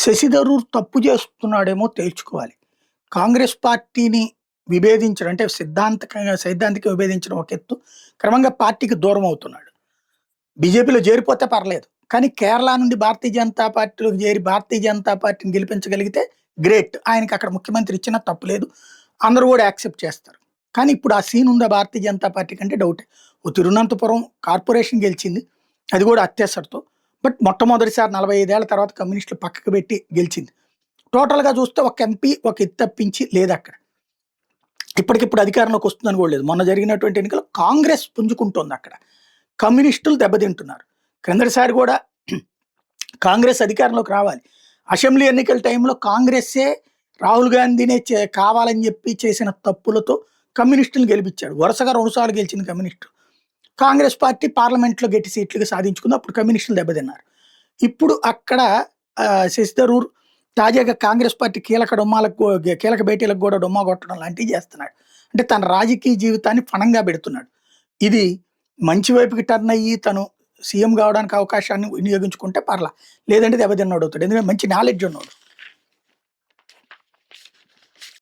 శశి థరూర్ తప్పు చేస్తున్నాడేమో తేల్చుకోవాలి. కాంగ్రెస్ పార్టీని విభేదించడం అంటే సైద్ధాంతికంగా విభేదించడం ఒక ఎత్తు. క్రమంగా పార్టీకి దూరం అవుతున్నాడు. బీజేపీలో చేరిపోతే పర్లేదు. కానీ కేరళ నుండి భారతీయ జనతా పార్టీలోకి చేరి భారతీయ జనతా పార్టీని గెలిపించగలిగితే గ్రేట్. ఆయనకి అక్కడ ముఖ్యమంత్రి ఇచ్చినా తప్పు లేదు. అందరూ కూడా యాక్సెప్ట్ చేస్తారు. కానీ ఇప్పుడు ఆ సీన్ ఉందా భారతీయ జనతా పార్టీ కంటే డౌటే. ఓ తిరువనంతపురం కార్పొరేషన్ గెలిచింది. అది కూడా అత్యవసరతో. బట్ మొట్టమొదటిసారి 45 ఏళ్ల తర్వాత కమ్యూనిస్టులు పక్కకు పెట్టి గెలిచింది. టోటల్‌గా చూస్తే ఒక ఎంపీ ఒక ఎత్తు తప్పించి లేదక్కడ. ఇప్పటికిప్పుడు అధికారంలోకి వస్తుందని కూడా లేదు. మొన్న జరిగినటువంటి ఎన్నికల్లో కాంగ్రెస్ పుంజుకుంటోంది అక్కడ. కమ్యూనిస్టులు దెబ్బతింటున్నారు. క్రిందటిసారి కూడా కాంగ్రెస్ అధికారంలోకి రావాలి. అసెంబ్లీ ఎన్నికల టైంలో కాంగ్రెస్సే రాహుల్ గాంధీనే కావాలని చెప్పి చేసిన తప్పులతో కమ్యూనిస్టులను గెలిపించాడు. వరుసగా 2 సార్లు గెలిచింది కమ్యూనిస్టు. కాంగ్రెస్ పార్టీ పార్లమెంట్‌లో గట్టి సీట్లుగా సాధించుకుంది. అప్పుడు కమ్యూనిస్టులు దెబ్బతిన్నారు. ఇప్పుడు అక్కడ శశి థరూర్ తాజాగా కాంగ్రెస్ పార్టీ కీలక భేటీలకు కూడా డొమ్మా కొట్టడం లాంటివి చేస్తున్నాడు. అంటే తన రాజకీయ జీవితాన్ని పణంగా పెడుతున్నాడు. ఇది మంచి వైపుకి టర్న్ అయ్యి తను సీఎం కావడానికి అవకాశాన్ని వినియోగించుకుంటే పర్లా. లేదంటే దెబ్బతిన్నోడు అవుతాడు. ఎందుకంటే మంచి నాలెడ్జ్ ఉన్నోడు.